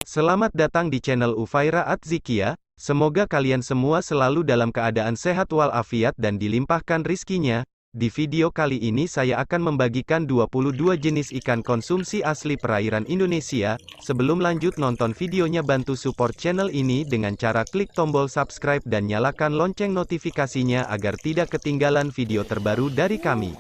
Selamat datang di channel Ufaira Atzikia. Semoga kalian semua selalu dalam keadaan sehat walafiat dan dilimpahkan rizkinya. Di video kali ini saya akan membagikan 22 jenis ikan konsumsi asli perairan Indonesia. Sebelum lanjut nonton videonya, bantu support channel ini dengan cara klik tombol subscribe dan nyalakan lonceng notifikasinya agar tidak ketinggalan video terbaru dari kami.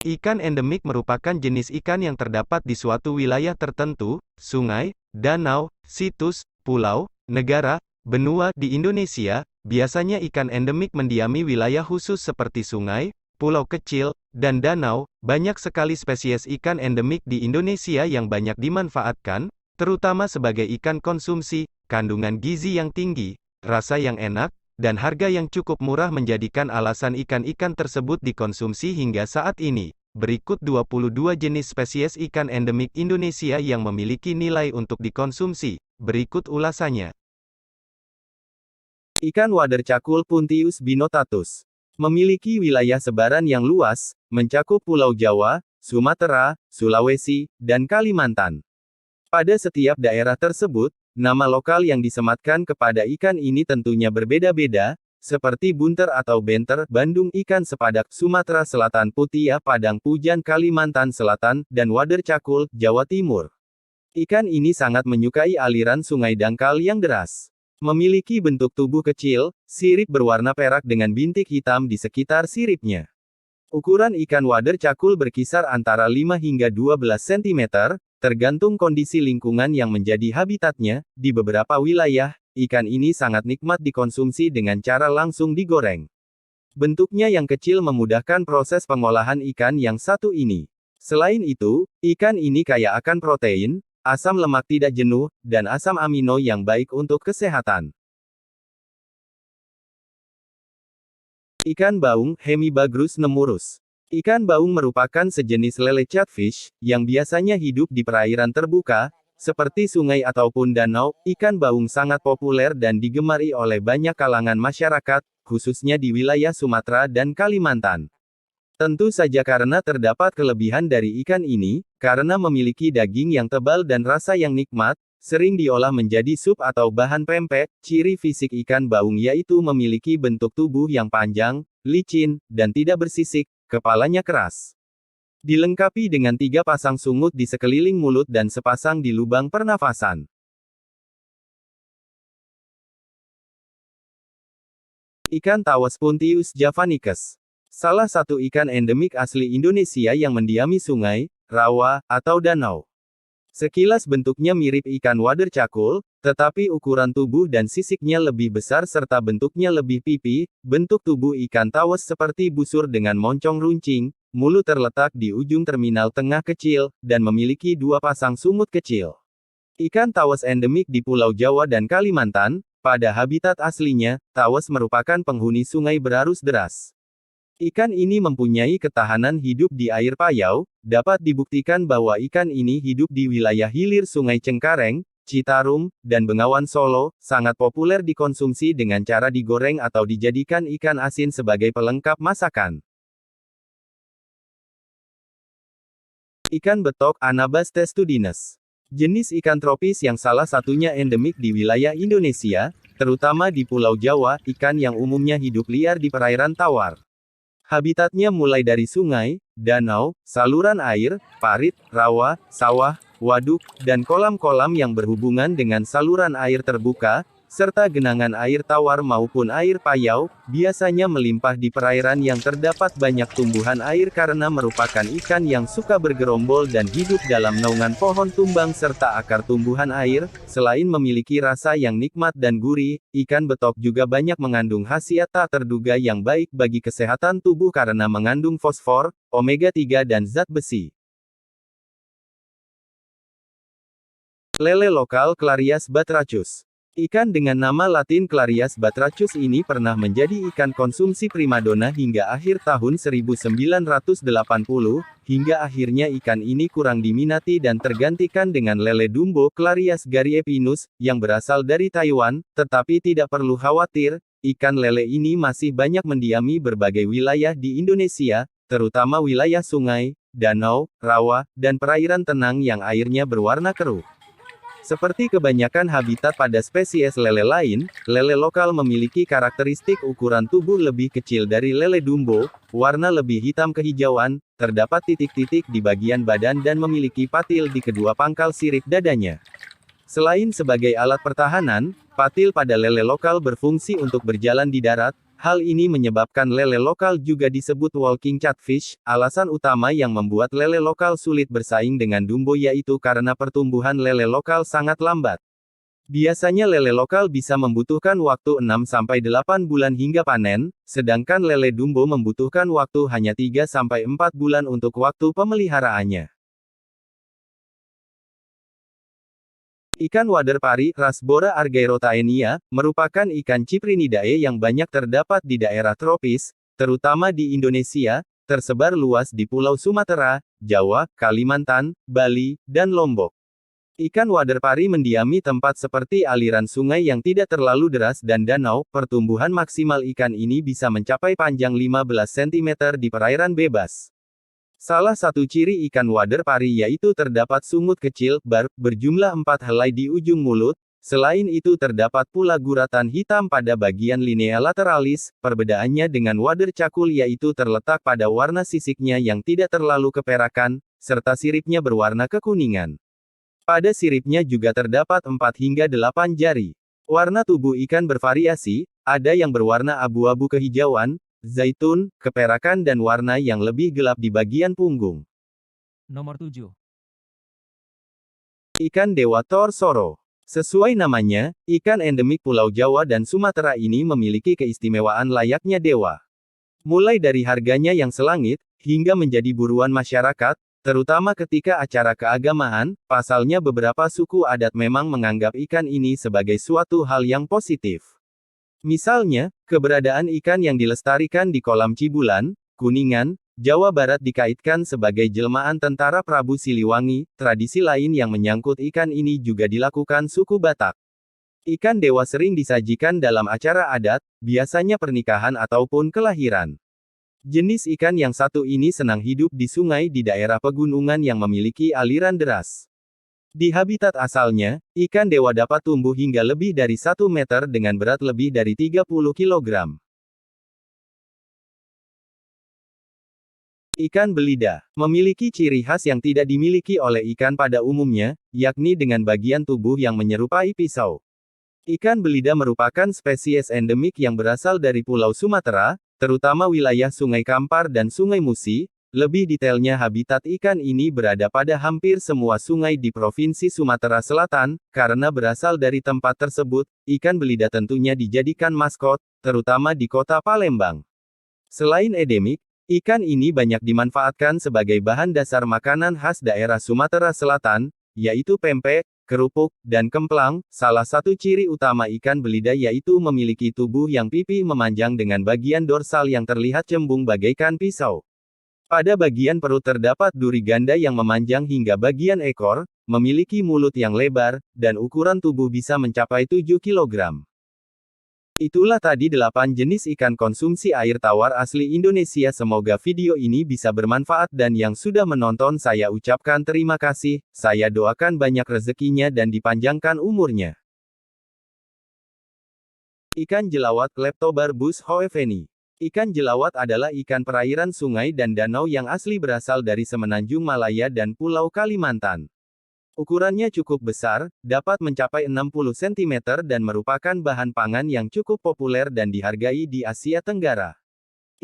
Ikan endemik merupakan jenis ikan yang terdapat di suatu wilayah tertentu, sungai, danau, situs, pulau, negara, benua di Indonesia. Biasanya ikan endemik mendiami wilayah khusus seperti sungai, pulau kecil, dan danau. Banyak sekali spesies ikan endemik di Indonesia yang banyak dimanfaatkan, terutama sebagai ikan konsumsi. Kandungan gizi yang tinggi, rasa yang enak, dan harga yang cukup murah menjadikan alasan ikan-ikan tersebut dikonsumsi hingga saat ini. Berikut 22 jenis spesies ikan endemik Indonesia yang memiliki nilai untuk dikonsumsi. Berikut ulasannya. Ikan wader cakul Puntius binotatus memiliki wilayah sebaran yang luas, mencakup Pulau Jawa, Sumatera, Sulawesi, dan Kalimantan. Pada setiap daerah tersebut, nama lokal yang disematkan kepada ikan ini tentunya berbeda-beda, seperti bunter atau benter, Bandung, ikan sepadak, Sumatera Selatan, Putia, Padang, Pujan, Kalimantan Selatan, dan wader cakul, Jawa Timur. Ikan ini sangat menyukai aliran sungai dangkal yang deras. Memiliki bentuk tubuh kecil, sirip berwarna perak dengan bintik hitam di sekitar siripnya. Ukuran ikan wader cakul berkisar antara 5 hingga 12 cm, tergantung kondisi lingkungan yang menjadi habitatnya. Di beberapa wilayah, ikan ini sangat nikmat dikonsumsi dengan cara langsung digoreng. Bentuknya yang kecil memudahkan proses pengolahan ikan yang satu ini. Selain itu, ikan ini kaya akan protein, asam lemak tidak jenuh, dan asam amino yang baik untuk kesehatan. Ikan baung, Hemibagrus nemurus. Ikan baung merupakan sejenis lele catfish, yang biasanya hidup di perairan terbuka, seperti sungai ataupun danau. Ikan baung sangat populer dan digemari oleh banyak kalangan masyarakat, khususnya di wilayah Sumatera dan Kalimantan. Tentu saja karena terdapat kelebihan dari ikan ini, karena memiliki daging yang tebal dan rasa yang nikmat, sering diolah menjadi sup atau bahan pempek. Ciri fisik ikan baung yaitu memiliki bentuk tubuh yang panjang, licin, dan tidak bersisik, kepalanya keras. Dilengkapi dengan 3 pasang sungut di sekeliling mulut dan sepasang di lubang pernafasan. Ikan tawes Puntius javanicus. Salah satu ikan endemik asli Indonesia yang mendiami sungai, rawa, atau danau. Sekilas bentuknya mirip ikan wader cakul, tetapi ukuran tubuh dan sisiknya lebih besar serta bentuknya lebih pipi. Bentuk tubuh ikan tawes seperti busur dengan moncong runcing, mulut terletak di ujung terminal tengah kecil, dan memiliki 2 pasang sungut kecil. Ikan tawes endemik di Pulau Jawa dan Kalimantan. Pada habitat aslinya, tawes merupakan penghuni sungai berarus deras. Ikan ini mempunyai ketahanan hidup di air payau. Dapat dibuktikan bahwa ikan ini hidup di wilayah hilir Sungai Cengkareng, Citarum, dan Bengawan Solo. Sangat populer dikonsumsi dengan cara digoreng atau dijadikan ikan asin sebagai pelengkap masakan. Ikan betok Anabas testudinus. Jenis ikan tropis yang salah satunya endemik di wilayah Indonesia, terutama di Pulau Jawa. Ikan yang umumnya hidup liar di perairan tawar. Habitatnya mulai dari sungai, danau, saluran air, parit, rawa, sawah, waduk, dan kolam-kolam yang berhubungan dengan saluran air terbuka, serta genangan air tawar maupun air payau. Biasanya melimpah di perairan yang terdapat banyak tumbuhan air karena merupakan ikan yang suka bergerombol dan hidup dalam naungan pohon tumbang serta akar tumbuhan air. Selain memiliki rasa yang nikmat dan gurih, ikan betok juga banyak mengandung khasiat tak terduga yang baik bagi kesehatan tubuh karena mengandung fosfor, omega 3 dan zat besi. Lele lokal Clarias batrachus. Ikan dengan nama latin Clarias batrachus ini pernah menjadi ikan konsumsi primadona hingga akhir tahun 1980, hingga akhirnya ikan ini kurang diminati dan tergantikan dengan lele Dumbo Clarias gariepinus, yang berasal dari Taiwan, tetapi tidak perlu khawatir, ikan lele ini masih banyak mendiami berbagai wilayah di Indonesia, terutama wilayah sungai, danau, rawa, dan perairan tenang yang airnya berwarna keruh. Seperti kebanyakan habitat pada spesies lele lain, lele lokal memiliki karakteristik ukuran tubuh lebih kecil dari lele Dumbo, warna lebih hitam kehijauan, terdapat titik-titik di bagian badan dan memiliki patil di kedua pangkal sirip dadanya. Selain sebagai alat pertahanan, patil pada lele lokal berfungsi untuk berjalan di darat. Hal ini menyebabkan lele lokal juga disebut walking catfish. Alasan utama yang membuat lele lokal sulit bersaing dengan Dumbo yaitu karena pertumbuhan lele lokal sangat lambat. Biasanya lele lokal bisa membutuhkan waktu 6-8 bulan hingga panen, sedangkan lele Dumbo membutuhkan waktu hanya 3-4 bulan untuk waktu pemeliharaannya. Ikan wader pari, ras Bora argyrotaenia, merupakan ikan Cyprinidae yang banyak terdapat di daerah tropis, terutama di Indonesia, tersebar luas di Pulau Sumatera, Jawa, Kalimantan, Bali, dan Lombok. Ikan wader pari mendiami tempat seperti aliran sungai yang tidak terlalu deras dan danau. Pertumbuhan maksimal ikan ini bisa mencapai panjang 15 cm di perairan bebas. Salah satu ciri ikan wader pari yaitu terdapat sungut kecil, berjumlah 4 helai di ujung mulut. Selain itu terdapat pula guratan hitam pada bagian linea lateralis. Perbedaannya dengan wader cakul yaitu terletak pada warna sisiknya yang tidak terlalu keperakan, serta siripnya berwarna kekuningan. Pada siripnya juga terdapat 4 hingga 8 jari. Warna tubuh ikan bervariasi, ada yang berwarna abu-abu kehijauan, zaitun, keperakan dan warna yang lebih gelap di bagian punggung. Nomor 7. Ikan dewa torsoro. Sesuai namanya, ikan endemik Pulau Jawa dan Sumatera ini memiliki keistimewaan layaknya dewa. Mulai dari harganya yang selangit, hingga menjadi buruan masyarakat, terutama ketika acara keagamaan. Pasalnya beberapa suku adat memang menganggap ikan ini sebagai suatu hal yang positif. Misalnya, keberadaan ikan yang dilestarikan di kolam Cibulan, Kuningan, Jawa Barat dikaitkan sebagai jelmaan tentara Prabu Siliwangi. Tradisi lain yang menyangkut ikan ini juga dilakukan suku Batak. Ikan dewa sering disajikan dalam acara adat, biasanya pernikahan ataupun kelahiran. Jenis ikan yang satu ini senang hidup di sungai di daerah pegunungan yang memiliki aliran deras. Di habitat asalnya, ikan dewa dapat tumbuh hingga lebih dari 1 meter dengan berat lebih dari 30 kg. Ikan belida memiliki ciri khas yang tidak dimiliki oleh ikan pada umumnya, yakni dengan bagian tubuh yang menyerupai pisau. Ikan belida merupakan spesies endemik yang berasal dari Pulau Sumatera, terutama wilayah Sungai Kampar dan Sungai Musi. Lebih detailnya habitat ikan ini berada pada hampir semua sungai di Provinsi Sumatera Selatan. Karena berasal dari tempat tersebut, ikan belida tentunya dijadikan maskot, terutama di kota Palembang. Selain endemik, ikan ini banyak dimanfaatkan sebagai bahan dasar makanan khas daerah Sumatera Selatan, yaitu pempek, kerupuk, dan kemplang. Salah satu ciri utama ikan belida yaitu memiliki tubuh yang pipih memanjang dengan bagian dorsal yang terlihat cembung bagaikan pisau. Pada bagian perut terdapat duri ganda yang memanjang hingga bagian ekor, memiliki mulut yang lebar, dan ukuran tubuh bisa mencapai 7 kg. Itulah tadi 8 jenis ikan konsumsi air tawar asli Indonesia. Semoga video ini bisa bermanfaat dan yang sudah menonton saya ucapkan terima kasih. Saya doakan banyak rezekinya dan dipanjangkan umurnya. Ikan jelawat Leptobarbus hoeveni. Ikan jelawat adalah ikan perairan sungai dan danau yang asli berasal dari Semenanjung Malaya dan Pulau Kalimantan. Ukurannya cukup besar, dapat mencapai 60 cm dan merupakan bahan pangan yang cukup populer dan dihargai di Asia Tenggara.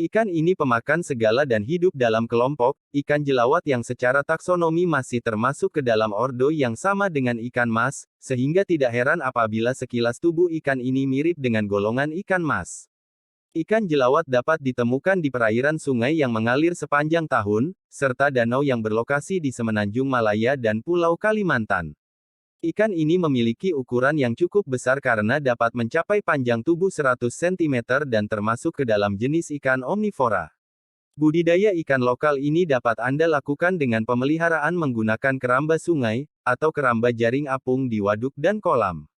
Ikan ini pemakan segala dan hidup dalam kelompok. Ikan jelawat yang secara taksonomi masih termasuk ke dalam ordo yang sama dengan ikan mas, sehingga tidak heran apabila sekilas tubuh ikan ini mirip dengan golongan ikan mas. Ikan jelawat dapat ditemukan di perairan sungai yang mengalir sepanjang tahun, serta danau yang berlokasi di Semenanjung Malaya dan Pulau Kalimantan. Ikan ini memiliki ukuran yang cukup besar karena dapat mencapai panjang tubuh 100 cm dan termasuk ke dalam jenis ikan omnivora. Budidaya ikan lokal ini dapat Anda lakukan dengan pemeliharaan menggunakan keramba sungai, atau keramba jaring apung di waduk dan kolam.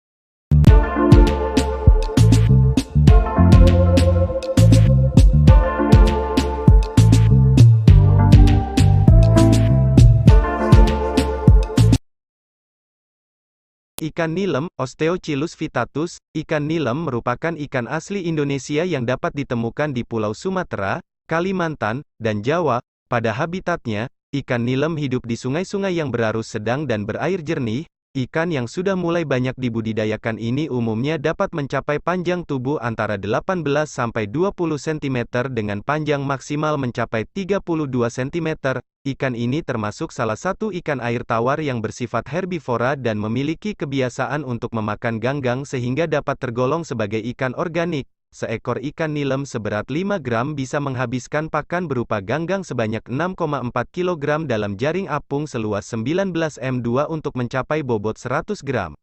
Ikan nilem, Osteochilus vittatus. Ikan nilem merupakan ikan asli Indonesia yang dapat ditemukan di Pulau Sumatera, Kalimantan, dan Jawa. Pada habitatnya, ikan nilem hidup di sungai-sungai yang berarus sedang dan berair jernih. Ikan yang sudah mulai banyak dibudidayakan ini umumnya dapat mencapai panjang tubuh antara 18 sampai 20 cm dengan panjang maksimal mencapai 32 cm. Ikan ini termasuk salah satu ikan air tawar yang bersifat herbivora dan memiliki kebiasaan untuk memakan ganggang sehingga dapat tergolong sebagai ikan organik. Seekor ikan nilem seberat 5 gram bisa menghabiskan pakan berupa ganggang sebanyak 6,4 kg dalam jaring apung seluas 19 m2 untuk mencapai bobot 100 gram.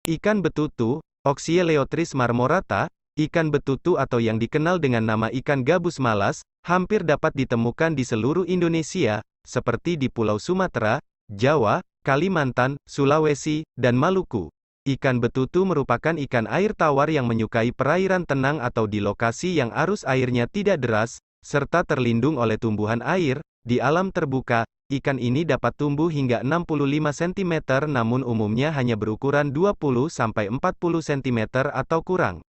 Ikan betutu, Oxyeleotris marmorata. Ikan betutu atau yang dikenal dengan nama ikan gabus malas, hampir dapat ditemukan di seluruh Indonesia, seperti di Pulau Sumatera, Jawa, Kalimantan, Sulawesi, dan Maluku. Ikan betutu merupakan ikan air tawar yang menyukai perairan tenang atau di lokasi yang arus airnya tidak deras, serta terlindung oleh tumbuhan air. Di alam terbuka, ikan ini dapat tumbuh hingga 65 cm namun umumnya hanya berukuran 20-40 cm atau kurang.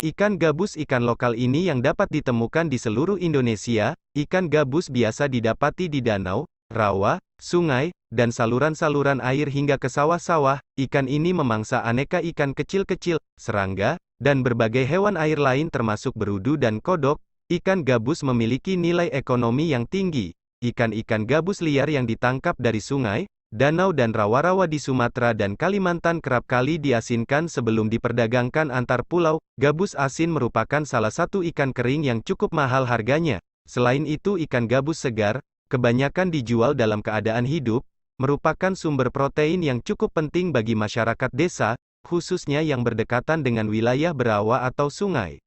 Ikan gabus. Ikan lokal ini yang dapat ditemukan di seluruh Indonesia. Ikan gabus biasa didapati di danau, rawa, sungai, dan saluran-saluran air hingga ke sawah-sawah. Ikan ini memangsa aneka ikan kecil-kecil, serangga, dan berbagai hewan air lain termasuk berudu dan kodok. Ikan gabus memiliki nilai ekonomi yang tinggi. Ikan-ikan gabus liar yang ditangkap dari sungai, danau dan rawa-rawa di Sumatera dan Kalimantan kerap kali diasinkan sebelum diperdagangkan antar pulau. Gabus asin merupakan salah satu ikan kering yang cukup mahal harganya. Selain itu ikan gabus segar, kebanyakan dijual dalam keadaan hidup, merupakan sumber protein yang cukup penting bagi masyarakat desa, khususnya yang berdekatan dengan wilayah berawa atau sungai.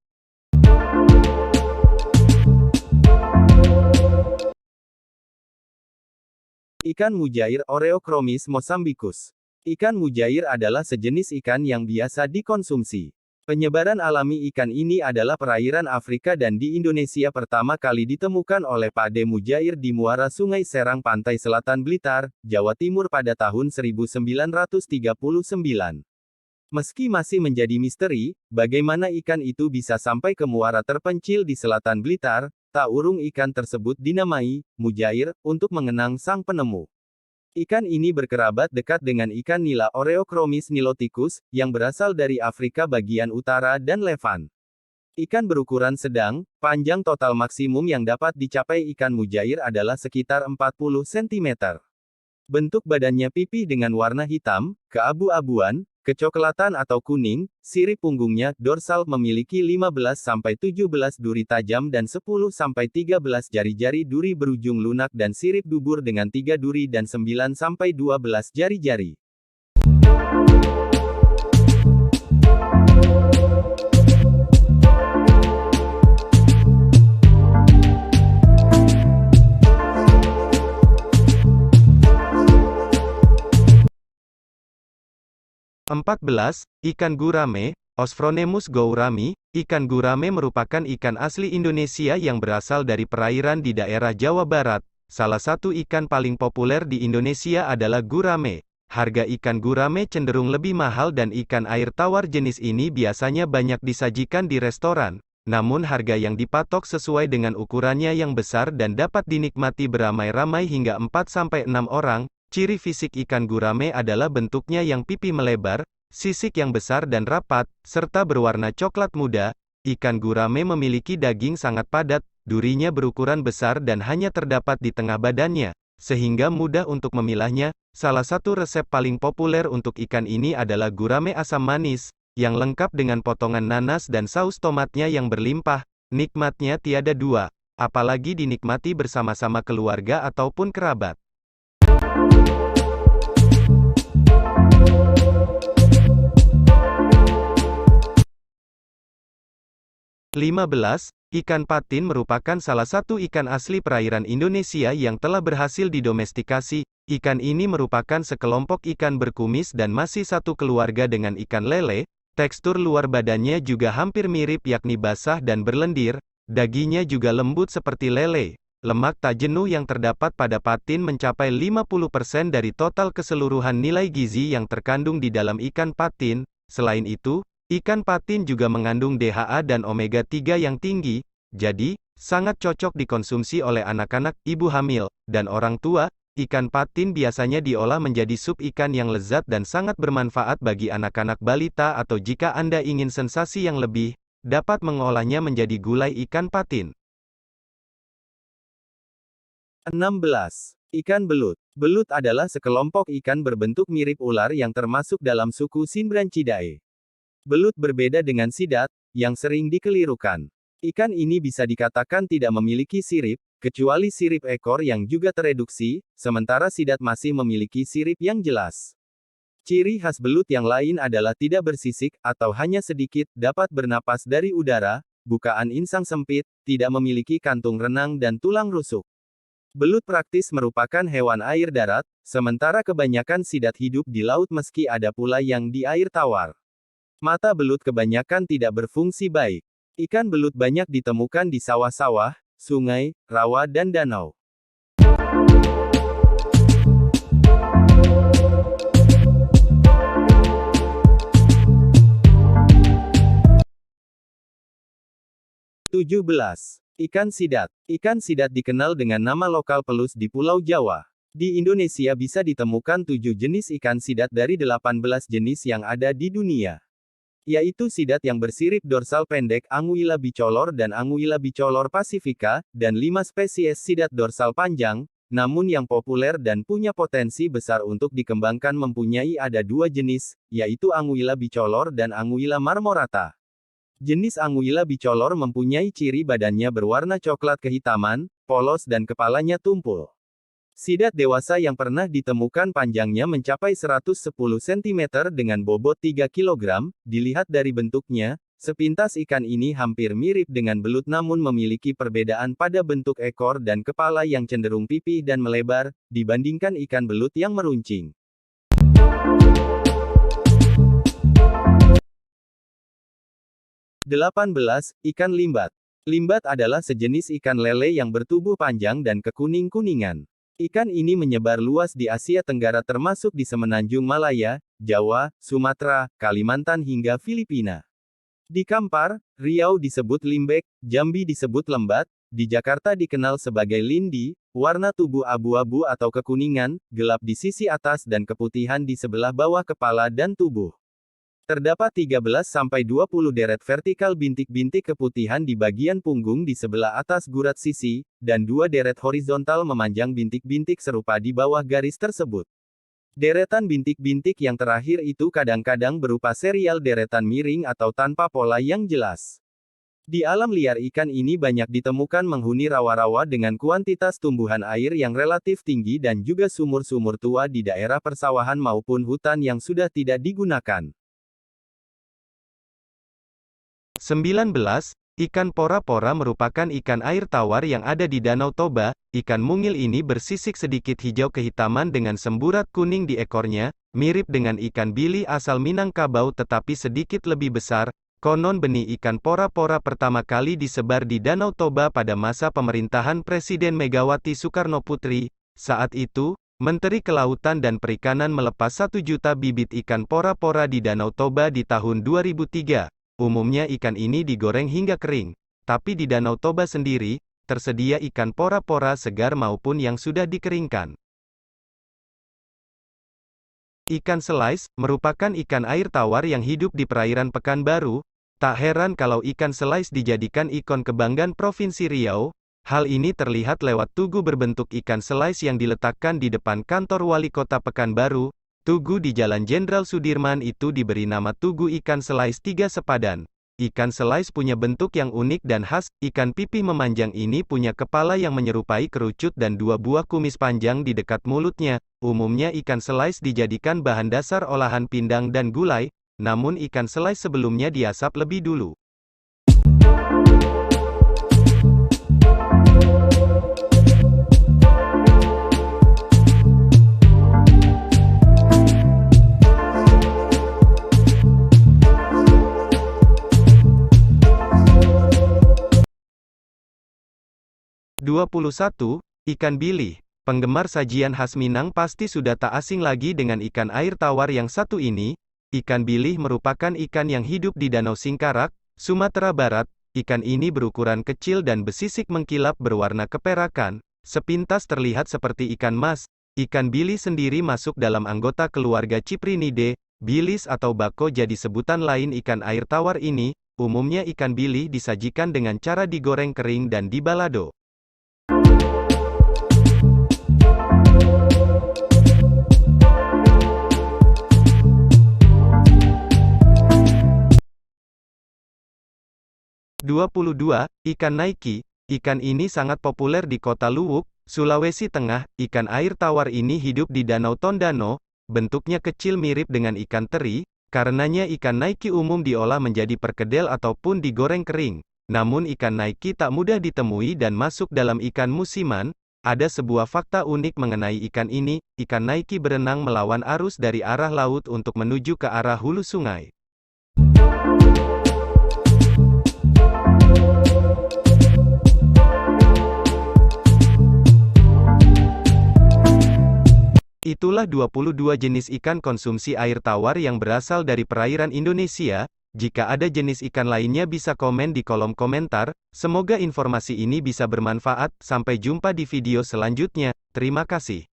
Ikan mujair Oreochromis mosambicus. Ikan mujair adalah sejenis ikan yang biasa dikonsumsi. Penyebaran alami ikan ini adalah perairan Afrika dan di Indonesia pertama kali ditemukan oleh Pak D. Mujair di muara Sungai Serang Pantai Selatan Blitar, Jawa Timur pada tahun 1939. Meski masih menjadi misteri, bagaimana ikan itu bisa sampai ke muara terpencil di selatan Blitar, tak urung ikan tersebut dinamai mujair untuk mengenang sang penemu. Ikan ini berkerabat dekat dengan ikan nila Oreochromis niloticus, yang berasal dari Afrika bagian utara dan Levant. Ikan berukuran sedang, panjang total maksimum yang dapat dicapai ikan mujair adalah sekitar 40 cm. Bentuk badannya pipih dengan warna hitam, keabu-abuan, kecoklatan atau kuning. Sirip punggungnya, dorsal, memiliki 15-17 duri tajam dan 10-13 jari-jari duri berujung lunak dan sirip dubur dengan 3 duri dan 9-12 jari-jari. Ikan gurame, Osphronemus gourami. Ikan gurame merupakan ikan asli Indonesia yang berasal dari perairan di daerah Jawa Barat. Salah satu ikan paling populer di Indonesia adalah gurame. Harga ikan gurame cenderung lebih mahal dan ikan air tawar jenis ini biasanya banyak disajikan di restoran. Namun harga yang dipatok sesuai dengan ukurannya yang besar dan dapat dinikmati beramai-ramai hingga 4-6 orang. Ciri fisik ikan gurame adalah bentuknya yang pipih melebar, sisik yang besar dan rapat, serta berwarna coklat muda. Ikan gurame memiliki daging sangat padat, durinya berukuran besar dan hanya terdapat di tengah badannya, sehingga mudah untuk memilahnya. Salah satu resep paling populer untuk ikan ini adalah gurame asam manis, yang lengkap dengan potongan nanas dan saus tomatnya yang berlimpah. Nikmatnya tiada dua, apalagi dinikmati bersama-sama keluarga ataupun kerabat. 15. Ikan patin merupakan salah satu ikan asli perairan Indonesia yang telah berhasil didomestikasi. Ikan ini merupakan sekelompok ikan berkumis dan masih satu keluarga dengan ikan lele. Tekstur luar badannya juga hampir mirip yakni basah dan berlendir. Dagingnya juga lembut seperti lele. Lemak tak jenuh yang terdapat pada patin mencapai 50% dari total keseluruhan nilai gizi yang terkandung di dalam ikan patin. Selain itu, ikan patin juga mengandung DHA dan omega 3 yang tinggi, jadi, sangat cocok dikonsumsi oleh anak-anak, ibu hamil, dan orang tua. Ikan patin biasanya diolah menjadi sup ikan yang lezat dan sangat bermanfaat bagi anak-anak balita atau jika Anda ingin sensasi yang lebih, dapat mengolahnya menjadi gulai ikan patin. 16. Ikan belut. Belut adalah sekelompok ikan berbentuk mirip ular yang termasuk dalam suku Synbranchidae. Belut berbeda dengan sidat, yang sering dikelirukan. Ikan ini bisa dikatakan tidak memiliki sirip, kecuali sirip ekor yang juga tereduksi, sementara sidat masih memiliki sirip yang jelas. Ciri khas belut yang lain adalah tidak bersisik, atau hanya sedikit, dapat bernapas dari udara, bukaan insang sempit, tidak memiliki kantung renang dan tulang rusuk. Belut praktis merupakan hewan air darat, sementara kebanyakan sidat hidup di laut meski ada pula yang di air tawar. Mata belut kebanyakan tidak berfungsi baik. Ikan belut banyak ditemukan di sawah-sawah, sungai, rawa dan danau. 17. Ikan sidat. Ikan sidat dikenal dengan nama lokal pelus di Pulau Jawa. Di Indonesia bisa ditemukan 7 jenis ikan sidat dari 18 jenis yang ada di dunia, yaitu sidat yang bersirip dorsal pendek Anguilla bicolor dan Anguilla bicolor pacifica, dan 5 spesies sidat dorsal panjang, namun yang populer dan punya potensi besar untuk dikembangkan mempunyai ada 2 jenis, yaitu Anguilla bicolor dan Anguilla marmorata. Jenis Anguilla bicolor mempunyai ciri badannya berwarna coklat kehitaman, polos dan kepalanya tumpul. Sidat dewasa yang pernah ditemukan panjangnya mencapai 110 cm dengan bobot 3 kg, dilihat dari bentuknya, sepintas ikan ini hampir mirip dengan belut namun memiliki perbedaan pada bentuk ekor dan kepala yang cenderung pipih dan melebar, dibandingkan ikan belut yang meruncing. 18. Ikan limbat. Limbat adalah sejenis ikan lele yang bertubuh panjang dan kekuning-kuningan. Ikan ini menyebar luas di Asia Tenggara termasuk di Semenanjung Malaya, Jawa, Sumatera, Kalimantan hingga Filipina. Di Kampar, Riau disebut limbek, Jambi disebut lembat, di Jakarta dikenal sebagai lindi, warna tubuh abu-abu atau kekuningan, gelap di sisi atas dan keputihan di sebelah bawah kepala dan tubuh. Terdapat 13-20 deret vertikal bintik-bintik keputihan di bagian punggung di sebelah atas gurat sisi, dan 2 deret horizontal memanjang bintik-bintik serupa di bawah garis tersebut. Deretan bintik-bintik yang terakhir itu kadang-kadang berupa serial deretan miring atau tanpa pola yang jelas. Di alam liar ikan ini banyak ditemukan menghuni rawa-rawa dengan kuantitas tumbuhan air yang relatif tinggi dan juga sumur-sumur tua di daerah persawahan maupun hutan yang sudah tidak digunakan. 19. Ikan pora-pora merupakan ikan air tawar yang ada di Danau Toba. Ikan mungil ini bersisik sedikit hijau kehitaman dengan semburat kuning di ekornya, mirip dengan ikan bili asal Minangkabau tetapi sedikit lebih besar. Konon benih ikan pora-pora pertama kali disebar di Danau Toba pada masa pemerintahan Presiden Megawati Soekarnoputri. Saat itu, Menteri Kelautan dan Perikanan melepas 1 juta bibit ikan pora-pora di Danau Toba di tahun 2003. Umumnya ikan ini digoreng hingga kering, tapi di Danau Toba sendiri, tersedia ikan pora-pora segar maupun yang sudah dikeringkan. Ikan selais, merupakan ikan air tawar yang hidup di perairan Pekanbaru. Tak heran kalau ikan selais dijadikan ikon kebanggaan Provinsi Riau. Hal ini terlihat lewat tugu berbentuk ikan selais yang diletakkan di depan kantor wali kota Pekanbaru. Tugu di Jalan Jenderal Sudirman itu diberi nama Tugu Ikan Selais Tiga Sepadan. Ikan selais punya bentuk yang unik dan khas. Ikan pipih memanjang ini punya kepala yang menyerupai kerucut dan dua buah kumis panjang di dekat mulutnya. Umumnya ikan selais dijadikan bahan dasar olahan pindang dan gulai, namun ikan selais sebelumnya diasap lebih dulu. (21) Ikan bilih. Penggemar sajian khas Minang pasti sudah tak asing lagi dengan ikan air tawar yang satu ini. Ikan bilih merupakan ikan yang hidup di Danau Singkarak, Sumatera Barat. Ikan ini berukuran kecil dan besisik mengkilap berwarna keperakan. Sepintas terlihat seperti ikan mas. Ikan bilih sendiri masuk dalam anggota keluarga Cyprinidae. Bilis atau bako jadi sebutan lain ikan air tawar ini. Umumnya ikan bilih disajikan dengan cara digoreng kering dan dibalado. (22) Ikan naiki. Ikan ini sangat populer di kota Luwuk, Sulawesi Tengah. Ikan air tawar ini hidup di Danau Tondano. Bentuknya kecil mirip dengan ikan teri. Karenanya ikan naiki umum diolah menjadi perkedel ataupun digoreng kering. Namun ikan naiki tak mudah ditemui dan masuk dalam ikan musiman. Ada sebuah fakta unik mengenai ikan ini. Ikan naiki berenang melawan arus dari arah laut untuk menuju ke arah hulu sungai. Itulah 22 jenis ikan konsumsi air tawar yang berasal dari perairan Indonesia. Jika ada jenis ikan lainnya bisa komen di kolom komentar. Semoga informasi ini bisa bermanfaat. Sampai jumpa di video selanjutnya. Terima kasih.